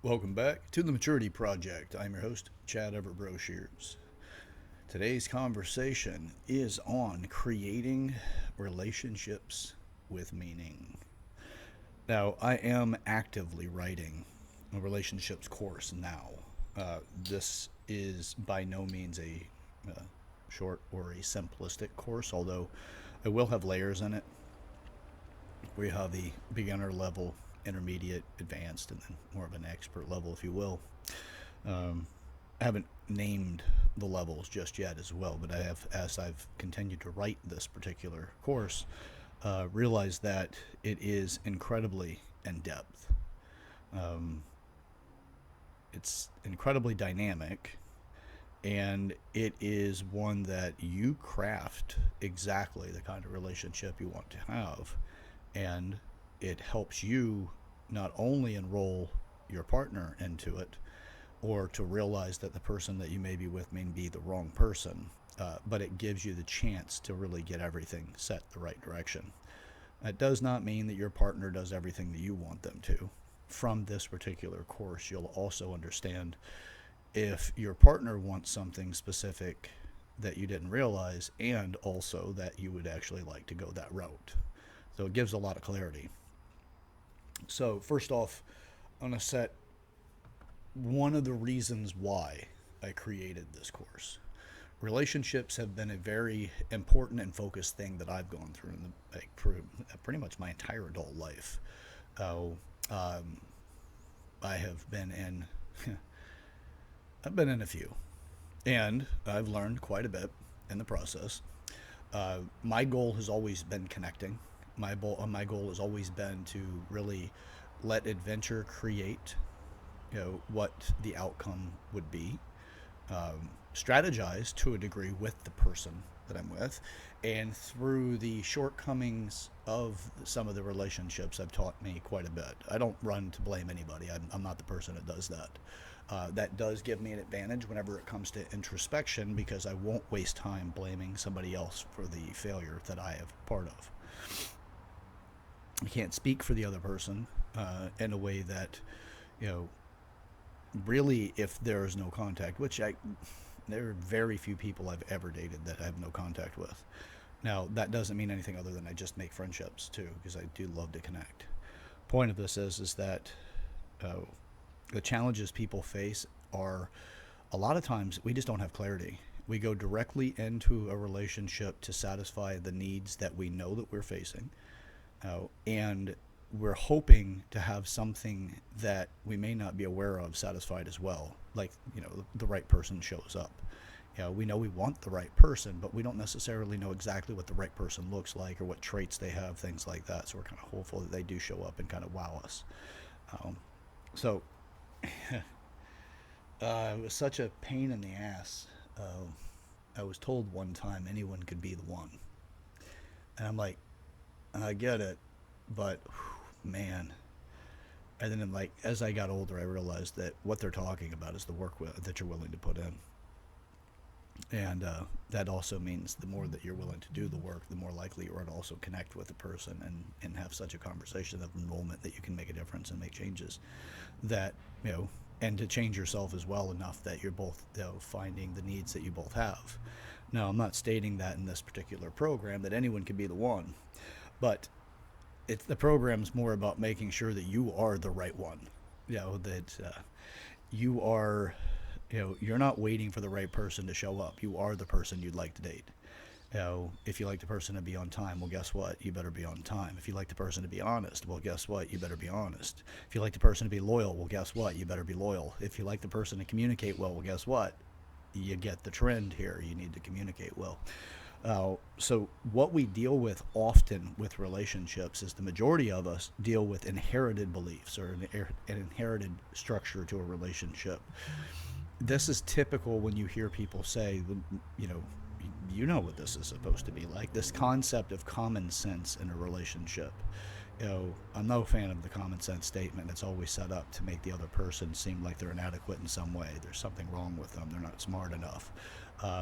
Welcome back to the Maturity Project. I'm your host, Chad Everett Broshears. Today's conversation is on creating relationships with meaning. Now, I am actively writing a relationships course now. This is by no means a uh, short or a simplistic course, although I will have layers in it. We have the beginner level, intermediate, advanced, and then more of an expert level, if you will. Um, I haven't named the levels just yet as well, but I have, as I've continued to write this particular course, realized that it is incredibly in depth. Um, it's incredibly dynamic, and it is one that you craft exactly the kind of relationship you want to have, and it helps you not only enroll your partner into it, or to realize that the person that you may be with may be the wrong person, but it gives you the chance to really get everything set the right direction. That does not mean that your partner does everything that you want them to. From this particular course, you'll also understand if your partner wants something specific that you didn't realize, and also that you would actually like to go that route. So it gives a lot of clarity. So, first off, I'm going to set one of the reasons why I created this course. Relationships have been a very important and focused thing that I've gone through in pretty much my entire adult life. Uh, um, I have been in, I've been in a few, and I've learned quite a bit in the process. My goal has always been connecting. My goal has always been to really let adventure create, what the outcome would be. Strategize to a degree with the person that I'm with, and through the shortcomings of some of the relationships have taught me quite a bit. I don't run to blame anybody. I'm not the person that does that. That does give me an advantage whenever it comes to introspection, because I won't waste time blaming somebody else for the failure that I have part of. I can't speak for the other person in a way that, you know, really, if there is no contact, there are very few people I've ever dated that I have no contact with. Now, that doesn't mean anything other than I just make friendships too, because I do love to connect. Point of this is that uh, the challenges people face are, a lot of times we just don't have clarity. We go directly into a relationship to satisfy the needs that we know that we're facing, and we're hoping to have something that we may not be aware of satisfied as well. Like, the right person shows up. We know we want the right person, but we don't necessarily know exactly what the right person looks like or what traits they have, things like that. So we're kind of hopeful that they do show up and kind of wow us. Um, so it was such a pain in the ass. I was told one time anyone could be the one. And I'm like, I get it, but man. And then, like, as I got older, I realized that what they're talking about is the work that you're willing to put in. And that also means the more that you're willing to do the work, the more likely you are to also connect with the person, and have such a conversation of enrollment that you can make a difference and make changes. That, and to change yourself as well enough that you're both, finding the needs that you both have. Now, I'm not stating that in this particular program that anyone can be the one, but the program's more about making sure that you are the right one. That you are, you're not waiting for the right person to show up. You are the person you'd like to date. If you like the person to be on time, well, guess what? You better be on time. If you like the person to be honest, well, guess what? You better be honest. If you like the person to be loyal, well, guess what? You better be loyal. If you like the person to communicate well, guess what? You get the trend here. You need to communicate well. So what we deal with often with relationships is the majority of us deal with inherited beliefs, or an inherited structure to a relationship. This is typical when you hear people say, you know, you know what this is supposed to be like. This concept of common sense in a relationship. I'm no fan of the common sense statement. It's always set up to make the other person seem like they're inadequate in some way. There's something wrong with them. They're not smart enough.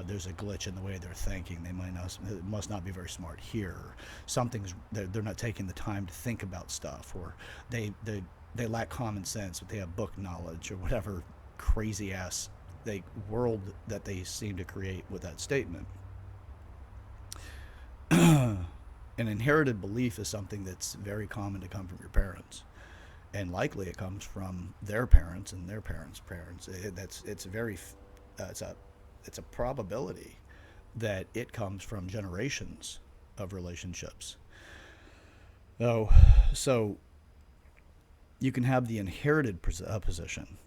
There's a glitch in the way they're thinking. Must not be very smart here. They're not taking the time to think about stuff, or they they lack common sense, but they have book knowledge or whatever crazy ass world that they seem to create with that statement. An inherited belief is something that's very common to come from your parents, and likely it comes from their parents and their parents' parents. It's a it's a probability that it comes from generations of relationships. Oh, so you can have the inherited position.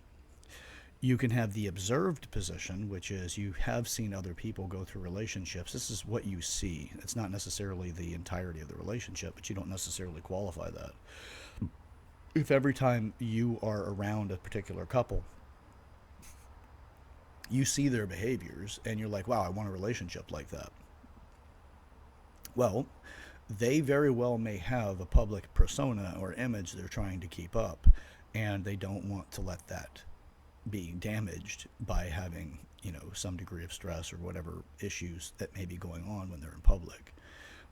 You can have the observed position, which is you have seen other people go through relationships. This is what you see. It's not necessarily the entirety of the relationship, but you don't necessarily qualify that. If every time you are around a particular couple, you see their behaviors and you're like, wow, I want a relationship like that. Well, they very well may have a public persona or image they're trying to keep up, and they don't want to let that be damaged by having, some degree of stress or whatever issues that may be going on when they're in public.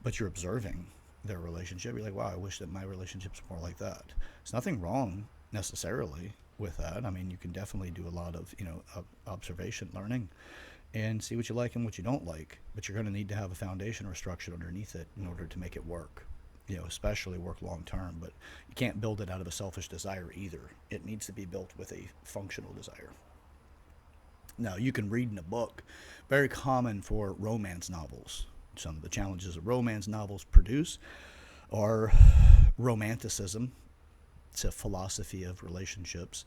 But you're observing their relationship. You're like, wow, I wish that my relationship's more like that. There's nothing wrong necessarily with that. I mean, you can definitely do a lot of, observation learning and see what you like and what you don't like. But you're going to need to have a foundation or a structure underneath it in order to make it work. Especially work long term, but you can't build it out of a selfish desire either. It needs to be built with a functional desire. Now, you can read in a book, very common for romance novels. Some of the challenges that romance novels produce are romanticism. It's a philosophy of relationships.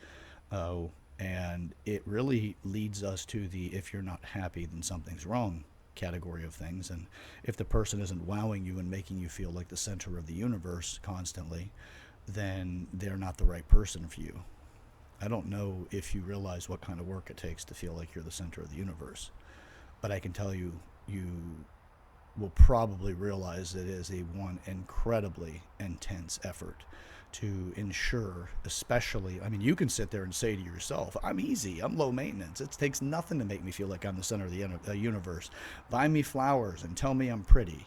And it really leads us to the if you're not happy, then something's wrong category of things. And if the person isn't wowing you and making you feel like the center of the universe constantly, then they're not the right person for you. I don't know if you realize what kind of work it takes to feel like you're the center of the universe, but I can tell you, you will probably realize it is one incredibly intense effort to ensure, especially, I mean, you can sit there and say to yourself, I'm easy, I'm low maintenance. It takes nothing to make me feel like I'm the center of the universe. Buy me flowers and tell me I'm pretty.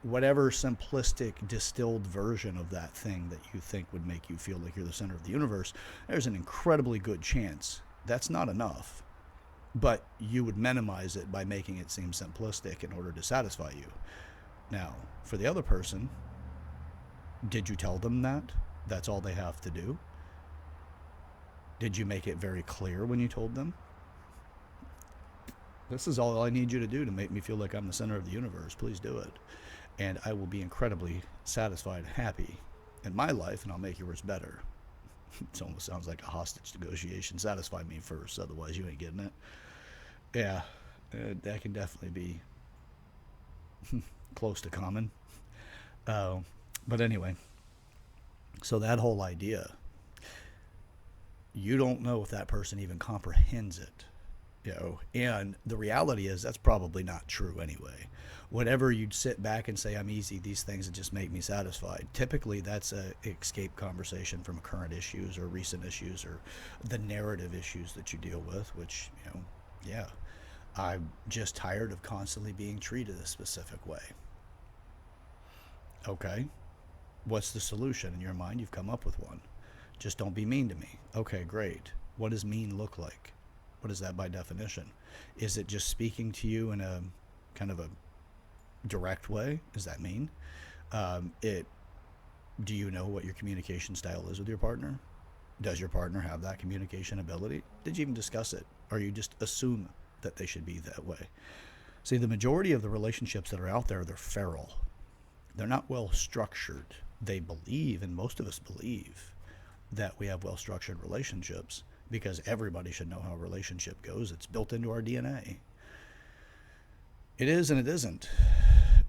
Whatever simplistic, distilled version of that thing that you think would make you feel like you're the center of the universe, there's an incredibly good chance that's not enough. But you would minimize it by making it seem simplistic in order to satisfy you. Now, for the other person, did you tell them that? That's all they have to do? Did you make it very clear when you told them? This is all I need you to do to make me feel like I'm the center of the universe. Please do it. And I will be incredibly satisfied and happy in my life, and I'll make yours better. It almost sounds like a hostage negotiation. Satisfy me first, otherwise you ain't getting it. Yeah, that can definitely be close to common. But anyway, so that whole idea, you don't know if that person even comprehends it, and the reality is that's probably not true anyway. Whenever you'd sit back and say, I'm easy, these things that just make me satisfied, typically that's a escape conversation from current issues or recent issues or the narrative issues that you deal with, which, yeah, I'm just tired of constantly being treated a specific way. Okay, what's the solution? In your mind, you've come up with one. Just don't be mean to me. Okay, great. What does mean look like? What is that by definition? Is it just speaking to you in a kind of a direct way? Is that mean? Do you know what your communication style is with your partner? Does your partner have that communication ability? Did you even discuss it? Or you just assume that they should be that way? See, the majority of the relationships that are out there, they're feral. They're not well structured. They believe, and most of us believe, that we have well structured relationships because everybody should know how a relationship goes. It's built into our DNA. It is and it isn't.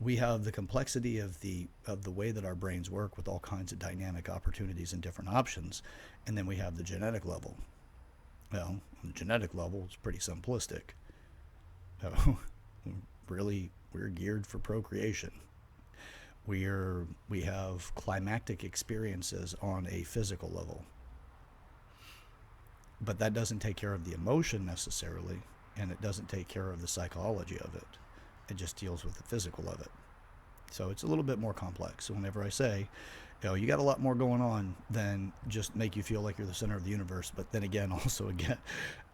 We have the complexity of the way that our brains work with all kinds of dynamic opportunities and different options, and then we have the genetic level. Well, on the genetic level, it's pretty simplistic. Really, we're geared for procreation. We have climactic experiences on a physical level. But that doesn't take care of the emotion necessarily, and it doesn't take care of the psychology of it. It just deals with the physical of it. So it's a little bit more complex. So whenever I say, you got a lot more going on than just make you feel like you're the center of the universe. But then again, also again,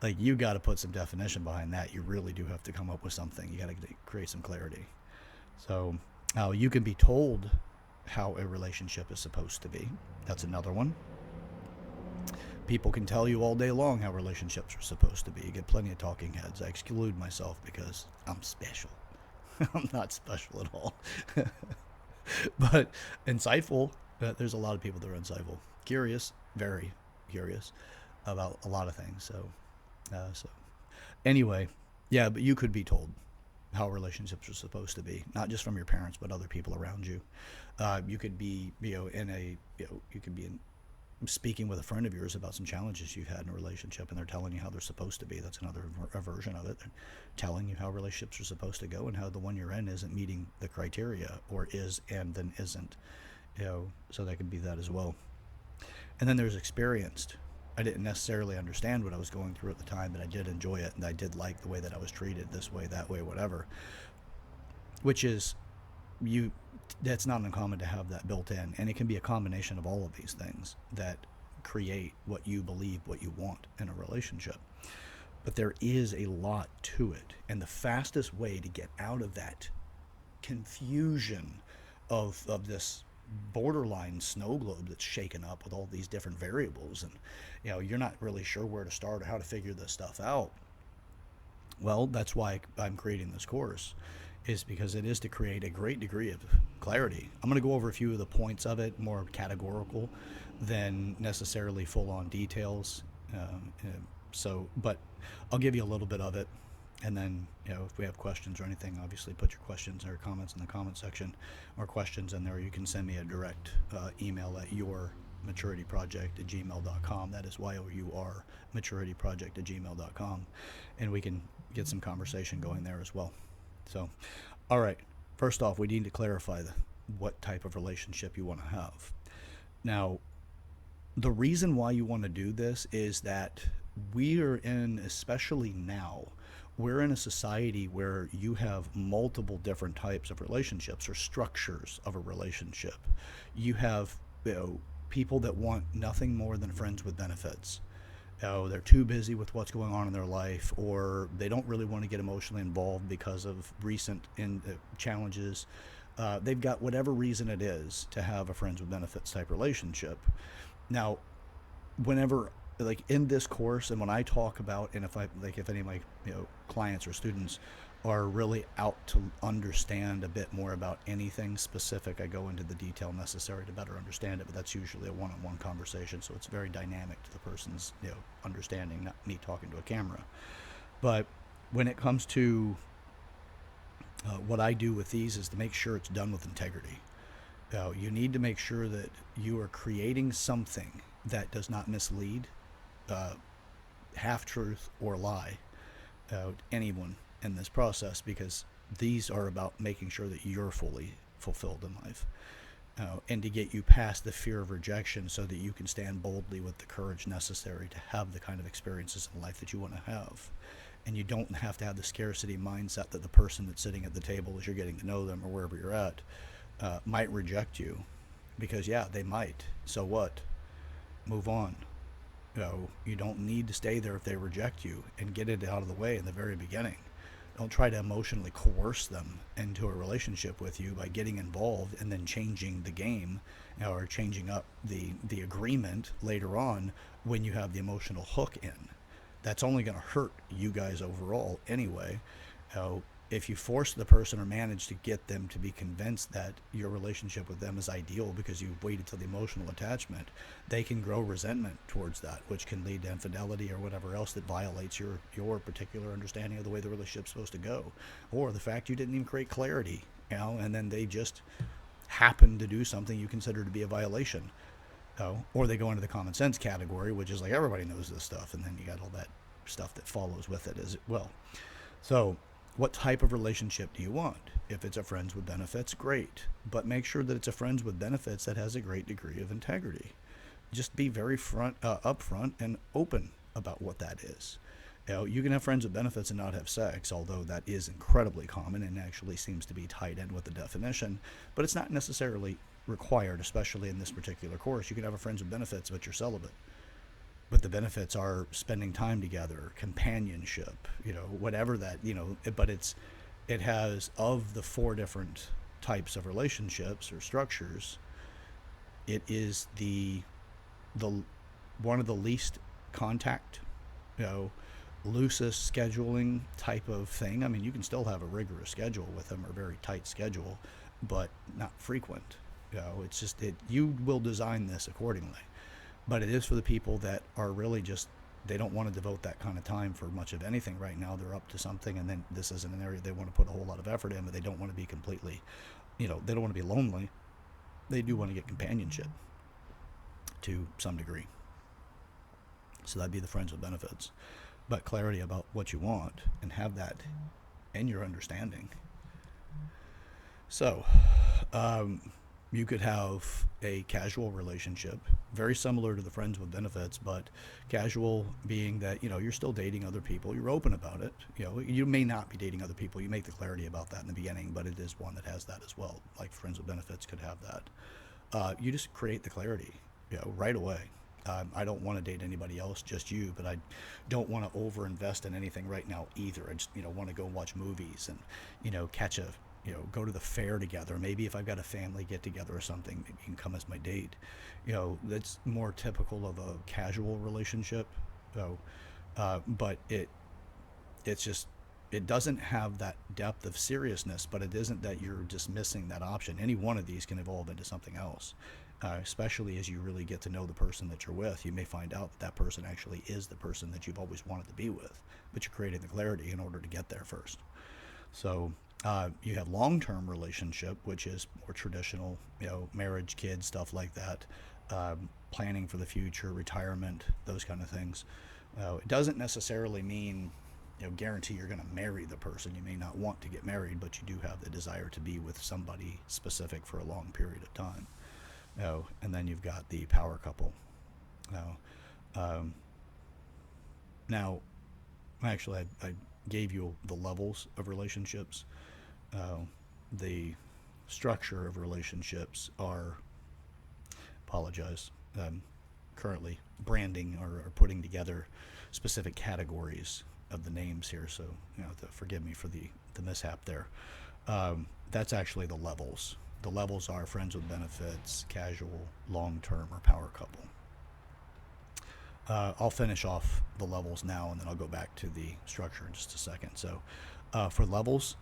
like you got to put some definition behind that. You really do have to come up with something. You got to create some clarity. So you can be told how a relationship is supposed to be. That's another one. People can tell you all day long how relationships are supposed to be. You get plenty of talking heads. I exclude myself because I'm special. I'm not special at all. But insightful. There's a lot of people that are insightful. Curious, very curious about a lot of things. So anyway, yeah, but you could be told how relationships are supposed to be, not just from your parents, but other people around you. You could be, you could be speaking with a friend of yours about some challenges you've had in a relationship, and they're telling you how they're supposed to be. That's another version of it. They're telling you how relationships are supposed to go and how the one you're in isn't meeting the criteria, or is and then isn't. So that could be that as well. And then there's experienced. I didn't necessarily understand what I was going through at the time, but I did enjoy it, and I did like the way that I was treated, this way, that way, whatever. Which is, that's not uncommon to have that built in, and it can be a combination of all of these things that create what you believe, what you want in a relationship. But there is a lot to it, and the fastest way to get out of that confusion of this borderline snow globe that's shaken up with all these different variables, and you're not really sure where to start or how to figure this stuff out. Well, that's why I'm creating this course, is because it is to create a great degree of clarity. I'm going to go over a few of the points of it, more categorical than necessarily full-on details. But I'll give you a little bit of it, and then if we have questions or anything, obviously put your questions or comments in the comment section, or questions in there. You can send me a direct email at yourmaturityproject@gmail.com. That is YOUR maturityproject@gmail.com, and we can get some conversation going there as well. So, all right. First off, we need to clarify what type of relationship you want to have. Now, the reason why you want to do this is that we are in, especially now, we're in a society where you have multiple different types of relationships or structures of a relationship. You have people that want nothing more than friends with benefits. They're too busy with what's going on in their life, or they don't really want to get emotionally involved because of recent challenges. They've got whatever reason it is to have a friends with benefits type relationship. Now, whenever, like in this course, and when I talk about, and if any of my clients or students are really out to understand a bit more about anything specific, I go into the detail necessary to better understand it. But that's usually a one-on-one conversation, so it's very dynamic to the person's understanding, not me talking to a camera. But when it comes to what I do with these is to make sure it's done with integrity. You need to make sure that you are creating something that does not mislead, half-truth, or lie anyone in this process, because these are about making sure that you're fully fulfilled in life, and to get you past the fear of rejection so that you can stand boldly with the courage necessary to have the kind of experiences in life that you want to have. And you don't have to have the scarcity mindset that the person that's sitting at the table as you're getting to know them, or wherever you're at, might reject you, because they might. So what? Move on. You don't need to stay there if they reject you, and get it out of the way in the very beginning. Don't try to emotionally coerce them into a relationship with you by getting involved and then changing the game, or changing up the agreement later on when you have the emotional hook in. That's only going to hurt you guys overall anyway. If you force the person or manage to get them to be convinced that your relationship with them is ideal because you've waited till the emotional attachment, they can grow resentment towards that, which can lead to infidelity or whatever else that violates your particular understanding of the way the relationship's supposed to go, or the fact you didn't even create clarity, and then they just happen to do something you consider to be a violation. Or they go into the common sense category, which is like everybody knows this stuff, and then you got all that stuff that follows with it as well. So what type of relationship do you want? If it's a friends with benefits, great. But make sure that it's a friends with benefits that has a great degree of integrity. Just be very upfront and open about what that is. You can have friends with benefits and not have sex, although that is incredibly common and actually seems to be tied in with the definition. But it's not necessarily required, especially in this particular course. You can have a friends with benefits, but you're celibate. But the benefits are spending time together, companionship, whatever that, but it has, of the four different types of relationships or structures, it is the one of the least contact, you know, loosest scheduling type of thing. I mean, you can still have a rigorous schedule with them or very tight schedule, but not frequent. It's just you will design this accordingly. But it is for the people that are really just, they don't want to devote that kind of time for much of anything right now. They're up to something, and then this isn't an area they want to put a whole lot of effort in, but they don't want to be completely, they don't want to be lonely. They do want to get companionship to some degree. So that'd be the friends with benefits. But clarity about what you want and have that in your understanding. So, you could have a casual relationship, very similar to the friends with benefits, but casual being that, you're still dating other people. You're open about it. You may not be dating other people. You make the clarity about that in the beginning, but it is one that has that as well. Like friends with benefits could have that. You just create the clarity, right away. I don't want to date anybody else, just you, but I don't want to overinvest in anything right now either. I just, want to go watch movies and, catch a, go to the fair together. Maybe if I've got a family get together or something, maybe you can come as my date. That's more typical of a casual relationship. So, but it's just, it doesn't have that depth of seriousness, but it isn't that you're dismissing that option. Any one of these can evolve into something else. Especially as you really get to know the person that you're with, you may find out that that person actually is the person that you've always wanted to be with, but you created the clarity in order to get there first. So you have long-term relationship, which is more traditional, marriage, kids, stuff like that, planning for the future, retirement, those kind of things. It doesn't necessarily mean, guarantee you're going to marry the person. You may not want to get married, but you do have the desire to be with somebody specific for a long period of time. And then you've got the power couple. Now, actually, I gave you the levels of relationships. The structure of relationships are, apologize, currently branding or putting together specific categories of the names here. So, forgive me for the mishap there. That's actually the levels. The levels are friends with benefits, casual, long-term, or power couple. I'll finish off the levels now, and then I'll go back to the structure in just a second. So for levels,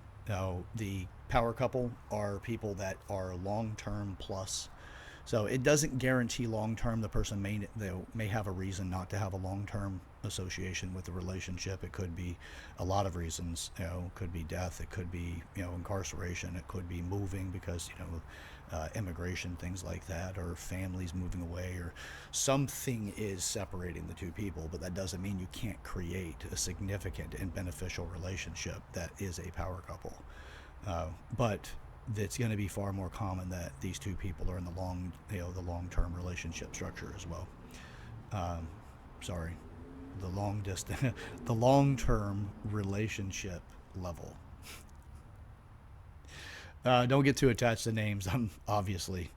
the power couple are people that are long-term plus. So it doesn't guarantee long-term. The person may have a reason not to have a long-term association with the relationship. It could be a lot of reasons. It could be death. It could be incarceration. It could be moving because immigration, things like that, or families moving away, or something is separating the two people. But that doesn't mean you can't create a significant and beneficial relationship that is a power couple. But it's going to be far more common that these two people are in the long-term relationship structure as well. The long distance, the long-term relationship level. Don't get too attached to names. I'm obviously,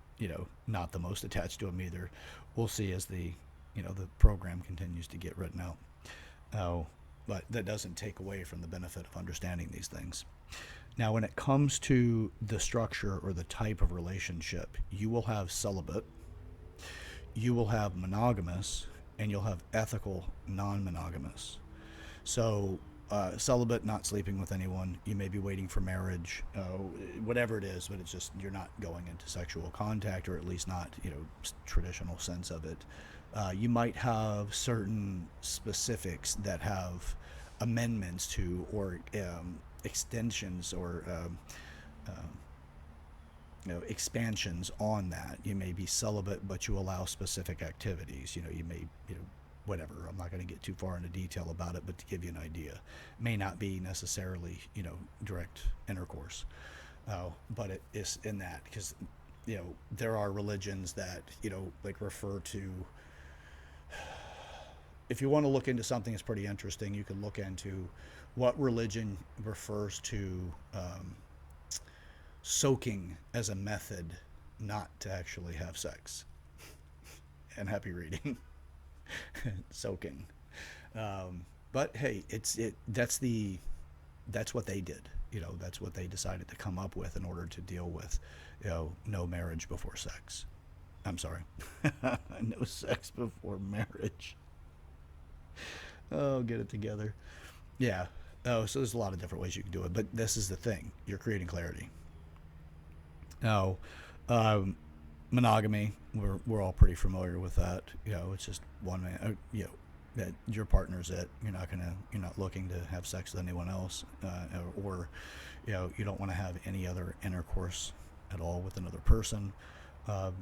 not the most attached to them either. We'll see as the program continues to get written out. But that doesn't take away from the benefit of understanding these things. Now, when it comes to the structure or the type of relationship, you will have celibate, you will have monogamous, and you'll have ethical non-monogamous. So celibate, not sleeping with anyone. You may be waiting for marriage, whatever it is, but it's just you're not going into sexual contact, or at least not, traditional sense of it. You might have certain specifics that have amendments to, or extensions, or expansions on that. You may be celibate, but you allow specific activities. You may, whatever. I'm not going to get too far into detail about it, but to give you an idea, it may not be necessarily, direct intercourse, but it is in that, because, there are religions that, refer to if you want to look into something that's pretty interesting, you can look into what religion refers to soaking as a method not to actually have sex. And happy reading. Soaking. But hey, that's what they did. That's what they decided to come up with in order to deal with, no marriage before sex. I'm sorry, no sex before marriage. Oh, get it together. Yeah. Oh, so there's a lot of different ways you can do it, but this is the thing: you're creating clarity. Now, um, monogamy, we're all pretty familiar with that. It's just one man. That your partner's it. You're not looking to have sex with anyone else, or you don't want to have any other intercourse at all with another person, um,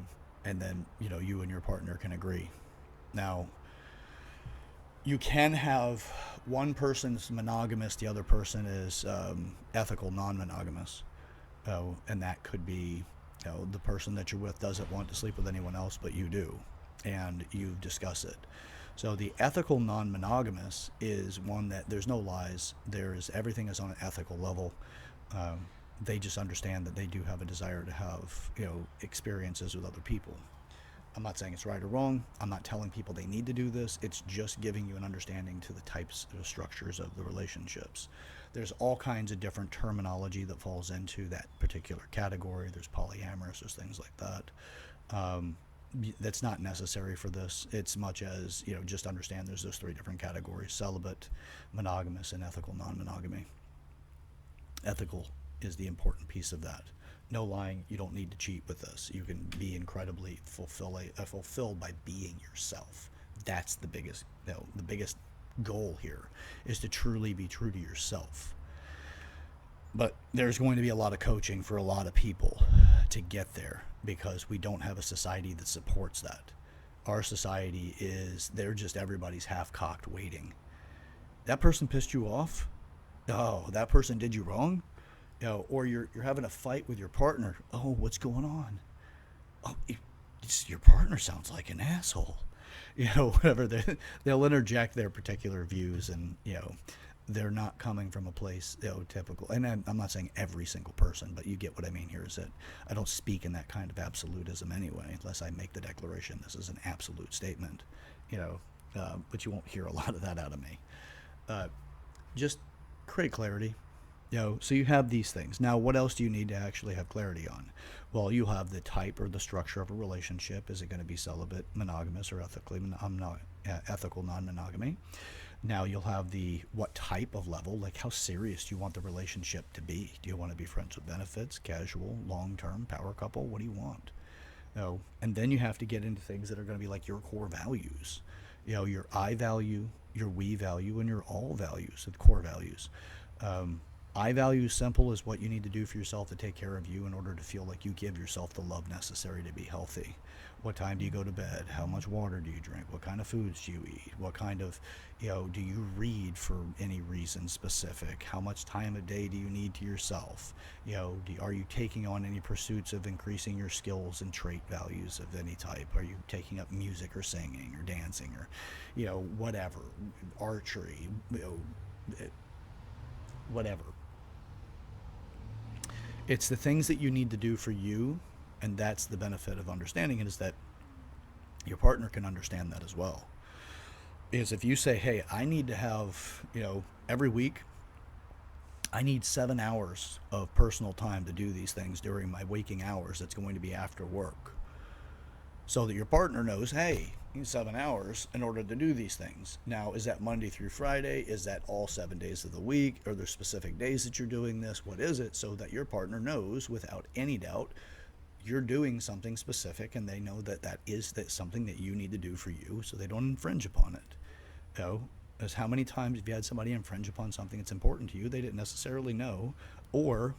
and then you and your partner can agree. Now, you can have one person's monogamous, the other person is ethical non-monogamous, and that could be the person that you're with doesn't want to sleep with anyone else, but you do, and you discuss it. So the ethical non-monogamous is one that there's no lies. Everything is on an ethical level. Um, they just understand that they do have a desire to have experiences with other people. I'm not saying it's right or wrong. I'm not telling people they need to do this. It's just giving you an understanding to the types of structures of the relationships. There's all kinds of different terminology that falls into that particular category. There's polyamorous, there's things like that. Um, that's not necessary for this. It's much as, just understand there's those three different categories: celibate, monogamous, and ethical non-monogamy. Ethical is the important piece of that. No lying. You don't need to cheat with this. You can be incredibly fulfilled by being yourself. That's the biggest goal here is to truly be true to yourself. But there's going to be a lot of coaching for a lot of people to get there because we don't have a society that supports that. Our society they're just everybody's half cocked waiting. That person pissed you off? Oh, that person did you wrong? Or you're having a fight with your partner. Oh, what's going on? Oh, your partner sounds like an asshole. Whatever. They'll interject their particular views, and they're not coming from a place typical. And I'm not saying every single person, but you get what I mean here. Is that I don't speak in that kind of absolutism anyway, unless I make the declaration this is an absolute statement. But you won't hear a lot of that out of me. Just create clarity. So you have these things. Now, what else do you need to actually have clarity on? Well, you have the type or the structure of a relationship. Is it going to be celibate, monogamous, or ethical non-monogamy? Now you'll have what type of level, like how serious do you want the relationship to be? Do you want to be friends with benefits, casual, long-term, power couple? What do you want? And then you have to get into things that are going to be like your core values. Your I value, your we value, and your all values, the core values. I value simple is what you need to do for yourself to take care of you in order to feel like you give yourself the love necessary to be healthy. What time do you go to bed? How much water do you drink? What kind of foods do you eat? What kind of, do you read for any reason specific? How much time a day do you need to yourself? Are you taking on any pursuits of increasing your skills and trait values of any type? Are you taking up music or singing or dancing or, whatever, archery, whatever. It's the things that you need to do for you, and that's the benefit of understanding it, is that your partner can understand that as well. Is if you say, hey, I need to have, every week, I need 7 hours of personal time to do these things during my waking hours that's going to be after work. So that your partner knows, hey, you need 7 hours in order to do these things. Now, is that Monday through Friday? Is that all 7 days of the week? Are there specific days that you're doing this? What is it? So that your partner knows without any doubt you're doing something specific, and they know that is something that you need to do for you, so they don't infringe upon it. As how many times have you had somebody infringe upon something that's important to you they didn't necessarily know, or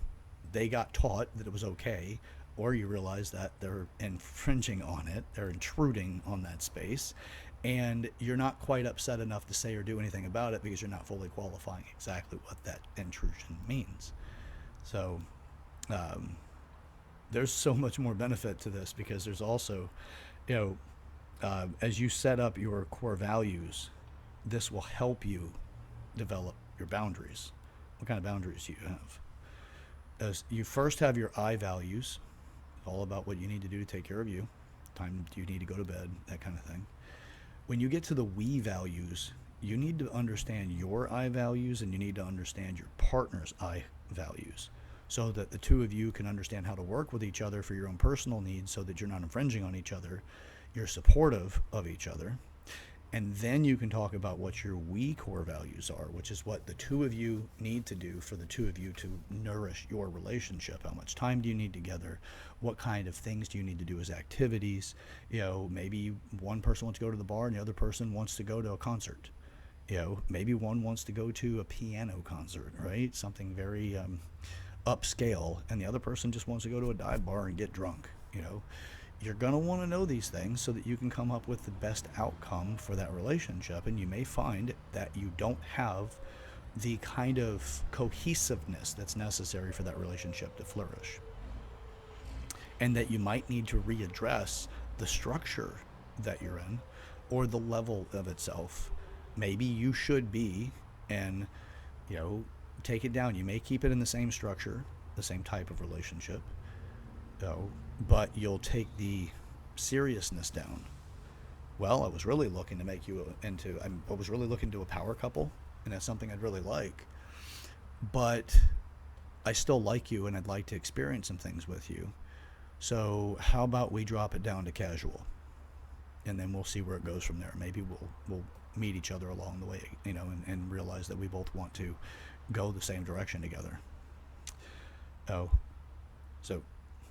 they got taught that it was okay, or you realize that they're infringing on it, they're intruding on that space, and you're not quite upset enough to say or do anything about it because you're not fully qualifying exactly what that intrusion means. So there's so much more benefit to this, because there's also, as you set up your core values, this will help you develop your boundaries. What kind of boundaries do you have? As you first have your I values, all about what you need to do to take care of you, time do you need to go to bed, that kind of thing. When you get to the we values, you need to understand your I values and you need to understand your partner's I values so that the two of you can understand how to work with each other for your own personal needs so that you're not infringing on each other, you're supportive of each other. And then you can talk about what your we core values are, which is what the two of you need to do for the two of you to nourish your relationship. How much time do you need together? What kind of things do you need to do as activities? Maybe one person wants to go to the bar and the other person wants to go to a concert. Maybe one wants to go to a piano concert, right? Something very upscale, and the other person just wants to go to a dive bar and get drunk. You're going to want to know these things so that you can come up with the best outcome for that relationship. And you may find that you don't have the kind of cohesiveness that's necessary for that relationship to flourish. And that you might need to readdress the structure that you're in or the level of itself. Maybe you should be, and, take it down. You may keep it in the same structure, the same type of relationship, but you'll take the seriousness down. Well, I was really looking to make you I was really looking to a power couple, and that's something I'd really like. But I still like you, and I'd like to experience some things with you. So how about we drop it down to casual, and then we'll see where it goes from there. Maybe we'll meet each other along the way, and realize that we both want to go the same direction together. So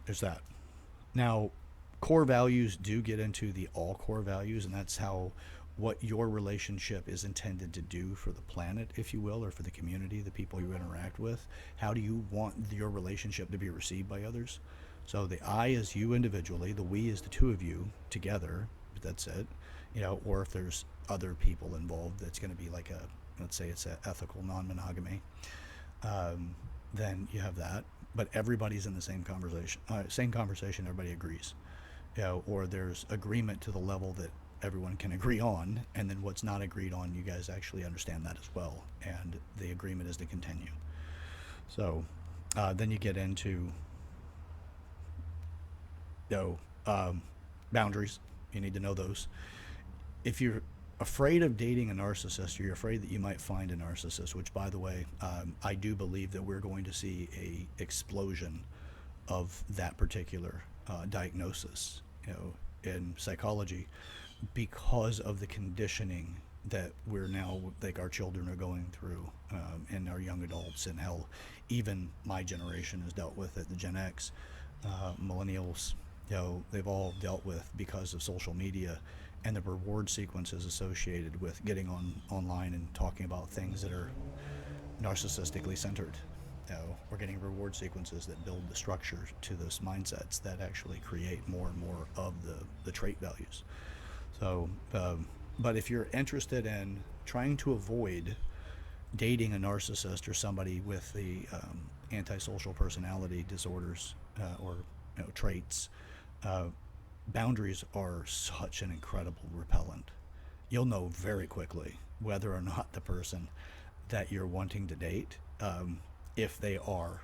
there's that. Now, core values do get into the all core values, and that's what your relationship is intended to do for the planet, if you will, or for the community, the people you interact with. How do you want your relationship to be received by others? So the I is you individually, the we is the two of you together, but that's it. Or if there's other people involved, that's going to be like let's say it's an ethical non-monogamy, then you have that. But everybody's in the same conversation. Everybody agrees, or there's agreement to the level that everyone can agree on, and then what's not agreed on, you guys actually understand that as well, and the agreement is to continue. So then you get into boundaries. You need to know those. If you're afraid of dating a narcissist, or you're afraid that you might find a narcissist, which, by the way, I do believe that we're going to see a explosion of that particular diagnosis, in psychology, because of the conditioning that we're now, like, our children are going through, and our young adults, and how even my generation has dealt with it, the Gen X, millennials, they've all dealt with because of social media and the reward sequences associated with getting online and talking about things that are narcissistically centered. We're getting reward sequences that build the structure to those mindsets that actually create more and more of the trait values. So, but if you're interested in trying to avoid dating a narcissist or somebody with the antisocial personality disorders or traits, boundaries are such an incredible repellent. You'll know very quickly whether or not the person that you're wanting to date, if they are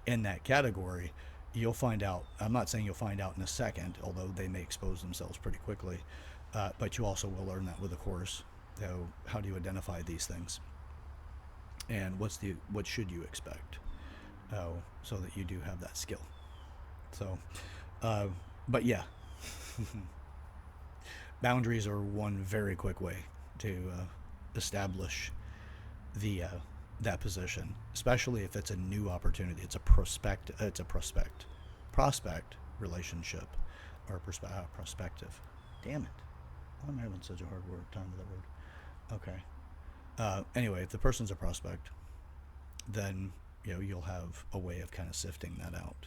in that category, you'll find out. I'm not saying you'll find out in a second, although they may expose themselves pretty quickly, but you also will learn that with a course. How do you identify these things, and what should you expect, so that you do have that skill. So but yeah, boundaries are one very quick way to establish that position, especially if it's a new opportunity. It's a prospect relationship, or prospective. Damn it! Why am I having such a hard time with that word? Okay. Anyway, if the person's a prospect, then you'll have a way of kind of sifting that out.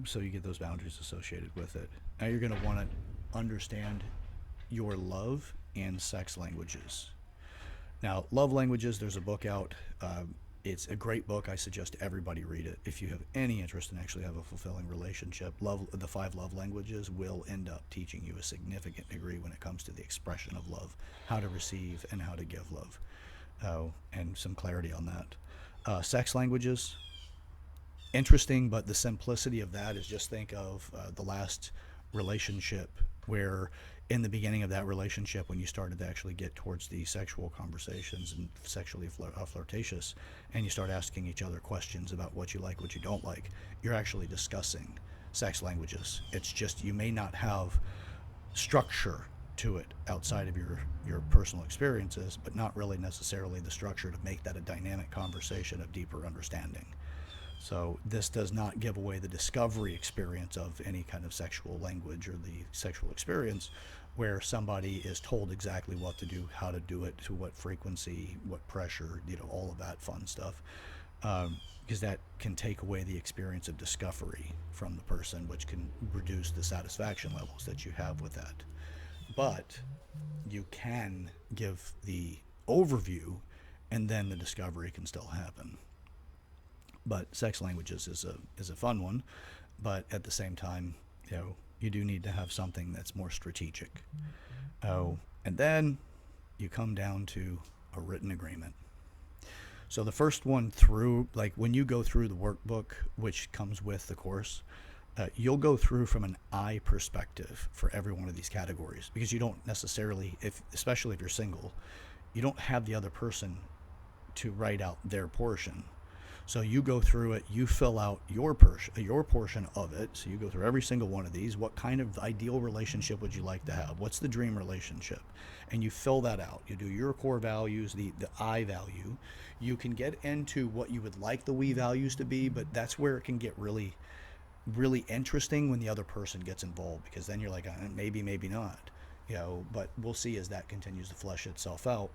So you get those boundaries associated with it. Now you're going to want to understand your love and sex languages. Now, love languages, there's a book out It's a great book. I suggest everybody read it. If you have any interest in actually have a fulfilling relationship, the 5 love languages will end up teaching you a significant degree when it comes to the expression of love, how to receive and how to give love, and some clarity on that. Sex languages, interesting, but the simplicity of that is just think of the last relationship where in the beginning of that relationship when you started to actually get towards the sexual conversations and sexually flirtatious, and you start asking each other questions about what you like, what you don't like, you're actually discussing sex languages. It's just you may not have structure to it outside of your personal experiences, but not really necessarily the structure to make that a dynamic conversation of deeper understanding. So this does not give away the discovery experience of any kind of sexual language or the sexual experience where somebody is told exactly what to do, how to do it, to what frequency, what pressure, all of that fun stuff. Because that can take away the experience of discovery from the person, which can reduce the satisfaction levels that you have with that. But you can give the overview and then the discovery can still happen. But sex languages is a fun one, but at the same time, you do need to have something that's more strategic. Oh, and then you come down to a written agreement. So the first one through, like when you go through the workbook, which comes with the course, you'll go through from an I perspective for every one of these categories, because you don't necessarily, especially if you're single, you don't have the other person to write out their portion. So you go through it, you fill out your portion of it. So you go through every single one of these. What kind of ideal relationship would you like to have? What's the dream relationship? And you fill that out. You do your core values, the I value. You can get into what you would like the we values to be, but that's where it can get really, really interesting when the other person gets involved, because then you're like, maybe, maybe not. But we'll see as that continues to flesh itself out.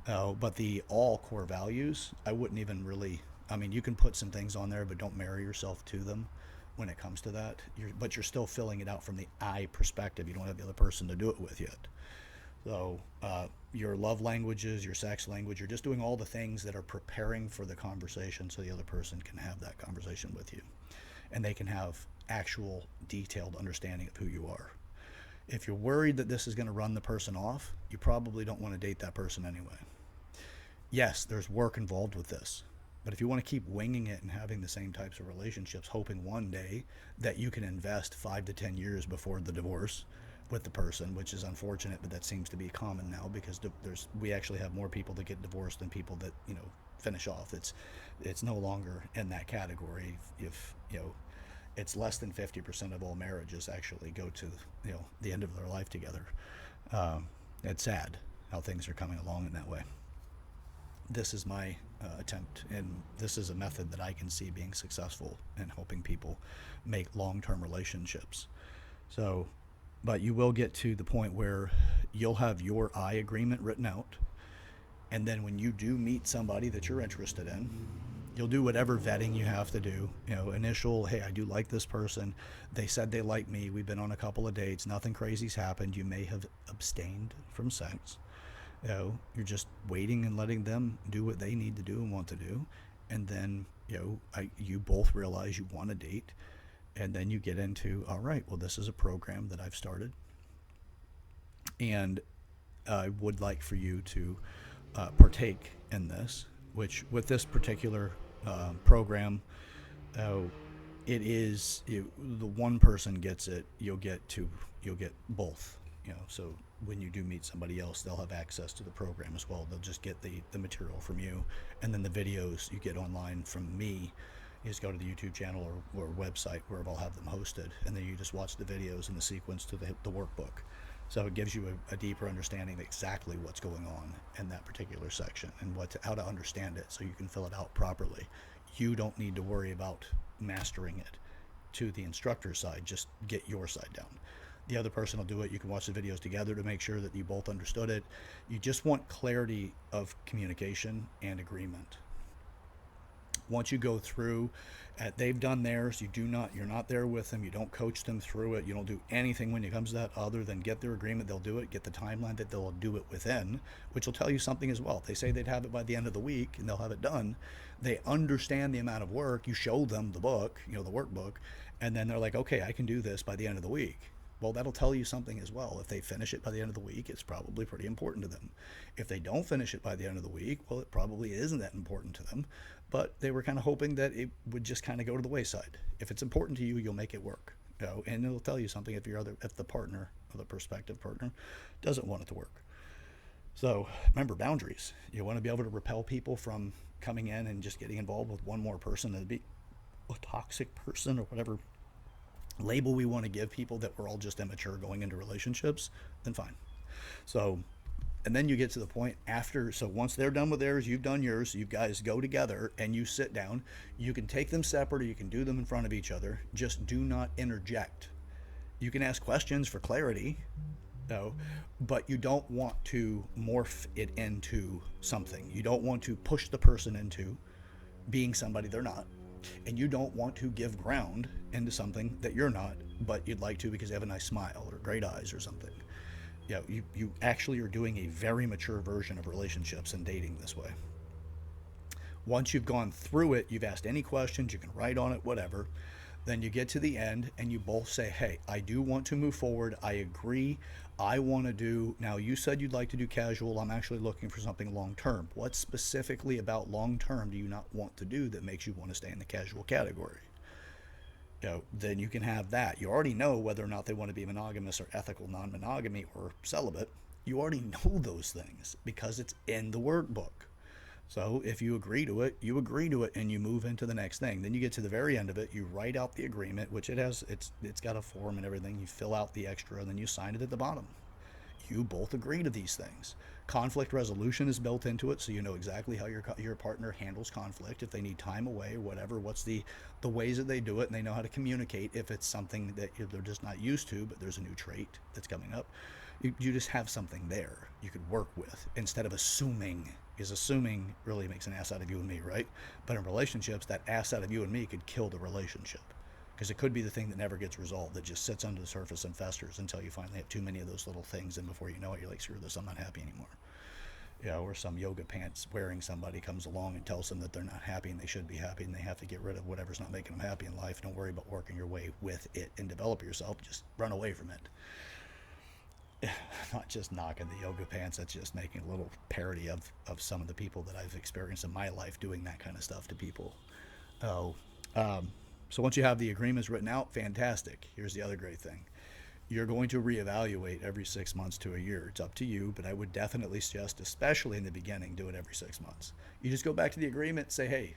But the all core values, I wouldn't even really, you can put some things on there, but don't marry yourself to them when it comes to that. But you're still filling it out from the I perspective. You don't have the other person to do it with yet. So your love languages, your sex language, you're just doing all the things that are preparing for the conversation so the other person can have that conversation with you. And they can have actual detailed understanding of who you are. If you're worried that this is going to run the person off, you probably don't want to date that person anyway. Yes, there's work involved with this. But if you want to keep winging it and having the same types of relationships, hoping one day that you can invest 5 to 10 years before the divorce with the person, which is unfortunate, but that seems to be common now, because we actually have more people that get divorced than people that finish off. It's no longer in that category. If it's less than 50% of all marriages actually go to the end of their life together. It's sad how things are coming along in that way. This is my attempt, and this is a method that I can see being successful in helping people make long-term relationships. So, but you will get to the point where you'll have your I agreement written out, and then when you do meet somebody that you're interested in, you'll do whatever vetting you have to do. Initial, hey, I do like this person. They said they like me. We've been on a couple of dates. Nothing crazy's happened. You may have abstained from sex. You're just waiting and letting them do what they need to do and want to do. And then, you both realize you want to date. And then you get into, all right, well, this is a program that I've started. And I would like for you to partake in this, which with this particular program, it is, the one person gets it, you'll get both. So when you do meet somebody else, they'll have access to the program as well. They'll just get the material from you, and then the videos you get online from me. You just go to the YouTube channel or website where I'll have them hosted, and then you just watch the videos in the sequence to the workbook. So it gives you a deeper understanding of exactly what's going on in that particular section and how to understand it so you can fill it out properly. You don't need to worry about mastering it to the instructor's side. Just get your side down. The other person will do it. You can watch the videos together to make sure that you both understood it. You just want clarity of communication and agreement. Once you go through, they've done theirs. You're not there with them. You don't coach them through it. You don't do anything when it comes to that other than get their agreement. They'll do it. Get the timeline that they'll do it within, which will tell you something as well. If they say they'd have it by the end of the week and they'll have it done, they understand the amount of work. You show them the book, the workbook, and then they're like, okay, I can do this by the end of the week. Well, that'll tell you something as well. If they finish it by the end of the week, it's probably pretty important to them. If they don't finish it by the end of the week, well, it probably isn't that important to them. But they were kind of hoping that it would just kind of go to the wayside. If it's important to you, you'll make it work. And it'll tell you something if the partner or the prospective partner doesn't want it to work. So remember, boundaries. You want to be able to repel people from coming in and just getting involved with one more person. That'd be a toxic person or whatever label we want to give people, that we're all just immature going into relationships, then fine. So, and then you get to the point after, so once they're done with theirs, you've done yours, you guys go together and you sit down. You can take them separate or you can do them in front of each other. Just do not interject. You can ask questions for clarity, though, but you don't want to morph it into something. You don't want to push the person into being somebody they're not. And you don't want to give ground into something that you're not, but you'd like to because they have a nice smile or great eyes or something. You actually are doing a very mature version of relationships and dating this way. Once you've gone through it, you've asked any questions, you can write on it, whatever. Then you get to the end and you both say, hey, I do want to move forward. I agree. I want to do, now you said you'd like to do casual. I'm actually looking for something long term. What specifically about long term do you not want to do that makes you want to stay in the casual category? Then you can have that. You already know whether or not they want to be monogamous or ethical non-monogamy or celibate. You already know those things because it's in the workbook. So if you agree to it, and you move into the next thing. Then you get to the very end of it, you write out the agreement, which it's got a form and everything. You fill out the extra and then you sign it at the bottom. You both agree to these things. Conflict resolution is built into it, so you know exactly how your partner handles conflict. If they need time away or whatever, what's the ways that they do it, and they know how to communicate if it's something that they're just not used to, but there's a new trait that's coming up. You just have something there you could work with instead of assuming, because assuming really makes an ass out of you and me, right? But in relationships, that ass out of you and me could kill the relationship, because it could be the thing that never gets resolved, that just sits under the surface and festers until you finally have too many of those little things, and before you know it, you're like, screw this, I'm not happy anymore. Or some yoga pants wearing somebody comes along and tells them that they're not happy and they should be happy and they have to get rid of whatever's not making them happy in life. Don't worry about working your way with it and develop yourself. Just run away from it. Not just knocking the yoga pants, that's just making a little parody of some of the people that I've experienced in my life doing that kind of stuff to people. So once you have the agreements written out, fantastic. Here's the other great thing. You're going to reevaluate every 6 months to a year. It's up to you, but I would definitely suggest, especially in the beginning, do it every 6 months. You just go back to the agreement, say, hey,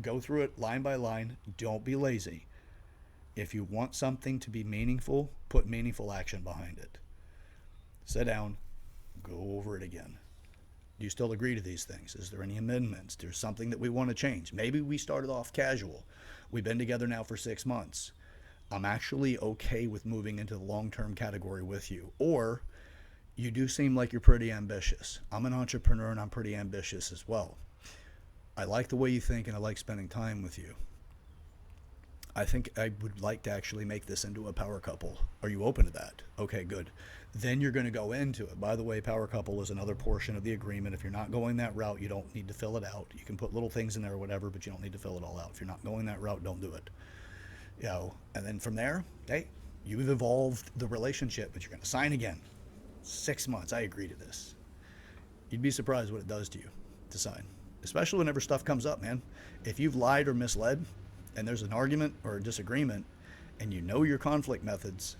go through it line by line. Don't be lazy. If you want something to be meaningful, put meaningful action behind it. Sit down, go over it again. Do you still agree to these things? Is there any amendments? There's something that we want to change. Maybe we started off casual. We've been together now for 6 months. I'm actually okay with moving into the long-term category with you. Or you do seem like you're pretty ambitious. I'm an entrepreneur and I'm pretty ambitious as well. I like the way you think and I like spending time with you. I think I would like to actually make this into a power couple. Are you open to that? Okay, good. Then you're going to go into it. By the way, power couple is another portion of the agreement. If you're not going that route, you don't need to fill it out. You can put little things in there or whatever, but you don't need to fill it all out. If you're not going that route, don't do it. And then from there, hey, you've evolved the relationship, but you're going to sign again. 6 months, I agree to this. You'd be surprised what it does to you to sign, especially whenever stuff comes up, man. If you've lied or misled and there's an argument or a disagreement and you know your conflict methods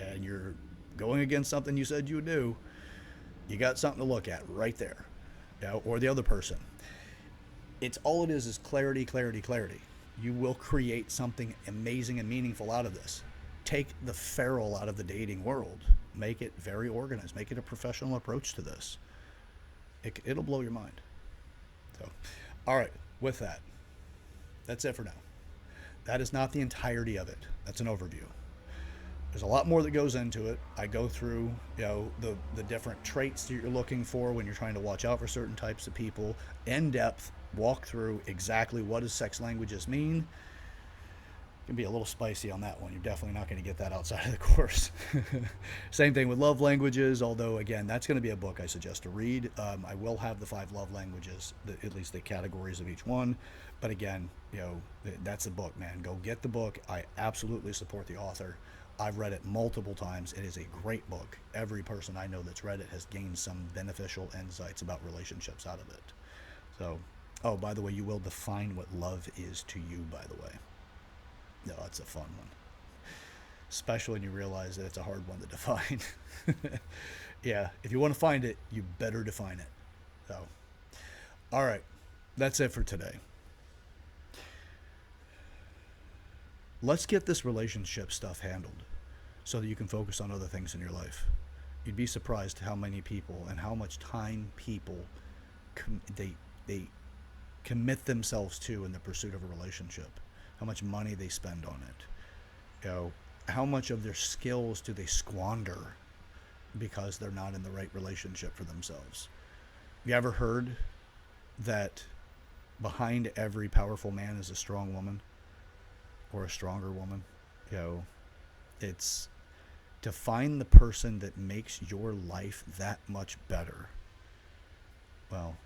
and you're going against something you said you would do, you got something to look at right there, or the other person. It's all it is clarity, clarity, clarity. You will create something amazing and meaningful out of this. Take the feral out of the dating world. Make it very organized. Make it a professional approach to this. It'll blow your mind. So, all right, with that, that's it for now. That is not the entirety of it. That's an overview. There's a lot more that goes into it. I go through, the different traits that you're looking for when you're trying to watch out for certain types of people in depth walk through exactly what does sex languages mean. Can be a little spicy on that one. You're definitely not going to get that outside of the course. Same thing with love languages, although, again, that's going to be a book I suggest to read. I will have the 5 love languages, at least the categories of each one. But again, that's the book, man. Go get the book. I absolutely support the author. I've read it multiple times. It is a great book. Every person I know that's read it has gained some beneficial insights about relationships out of it. So, oh, by the way, you will define what love is to you, by the way. No, that's a fun one. Especially when you realize that it's a hard one to define. Yeah, if you want to find it, you better define it. So, all right, that's it for today. Let's get this relationship stuff handled so that you can focus on other things in your life. You'd be surprised how many people and how much time people they commit themselves to in the pursuit of a relationship. How much money they spend on it. How much of their skills do they squander because they're not in the right relationship for themselves. You ever heard that behind every powerful man is a strong woman or a stronger woman? It's to find the person that makes your life that much better. Well,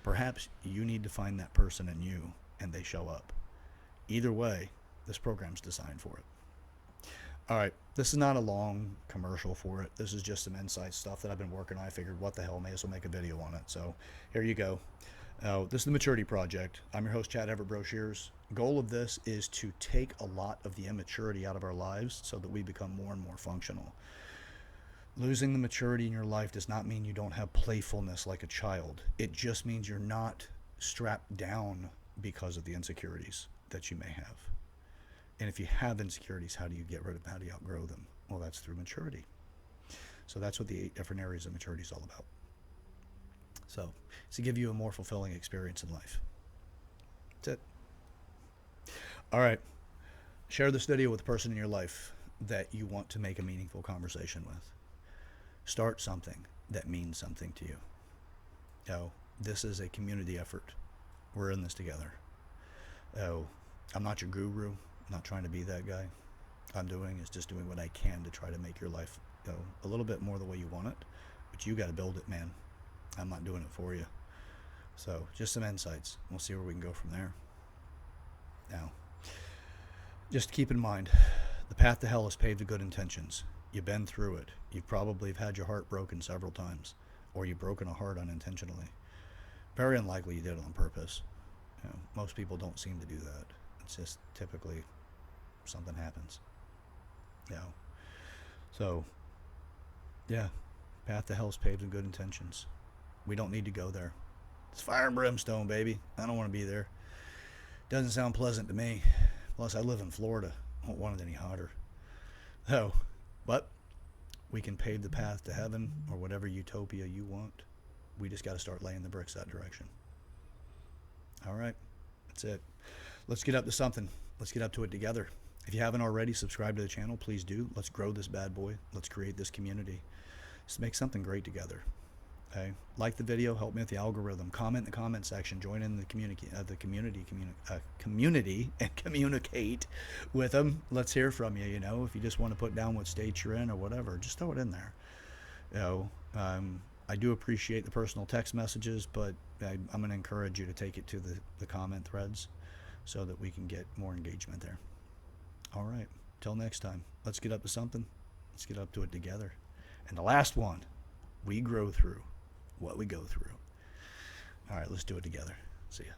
perhaps you need to find that person in you and they show up. Either way, this program's designed for it. All right, this is not a long commercial for it. This is just some inside stuff that I've been working on. I figured, what the hell, may as well make a video on it. So here you go. This is the Maturity Project. I'm your host, Chad Everett Brochures. Goal of this is to take a lot of the immaturity out of our lives so that we become more and more functional. Losing the maturity in your life does not mean you don't have playfulness like a child. It just means you're not strapped down because of the insecurities that you may have. And if you have insecurities, how do you get rid of them? How do you outgrow them? Well, that's through maturity. So that's what the 8 different areas of maturity is all about. So it's to give you a more fulfilling experience in life. That's it. All right. Share this video with a person in your life that you want to make a meaningful conversation with. Start something that means something to you. This is a community effort. We're in this together. I'm not your guru. I'm not trying to be that guy. I'm doing is just doing what I can to try to make your life go a little bit more the way you want it. But you got to build it, man. I'm not doing it for you. So just some insights. We'll see where we can go from there. Now, just keep in mind, the path to hell is paved with good intentions. You've been through it. You probably have had your heart broken several times, or you've broken a heart unintentionally. Very unlikely you did it on purpose. Most people don't seem to do that. It's just typically something happens. So, yeah, path to hell is paved with good intentions. We don't need to go there. It's fire and brimstone, baby. I don't want to be there. Doesn't sound pleasant to me. Plus, I live in Florida. I don't want it any hotter. But we can pave the path to heaven or whatever utopia you want. We just got to start laying the bricks that direction. All right. That's it. Let's get up to something. Let's get up to it together. If you haven't already, subscribe to the channel. Please do. Let's grow this bad boy. Let's create this community. Let's make something great together. Okay. Like the video. Help me with the algorithm. Comment in the comment section. Join in the community and communicate with them. Let's hear from you. If you just want to put down what state you're in or whatever, just throw it in there. I do appreciate the personal text messages, but I'm going to encourage you to take it to the comment threads so that we can get more engagement there. All right. Till next time, let's get up to something. Let's get up to it together. And the last one, we grow through what we go through. All right, let's do it together. See ya.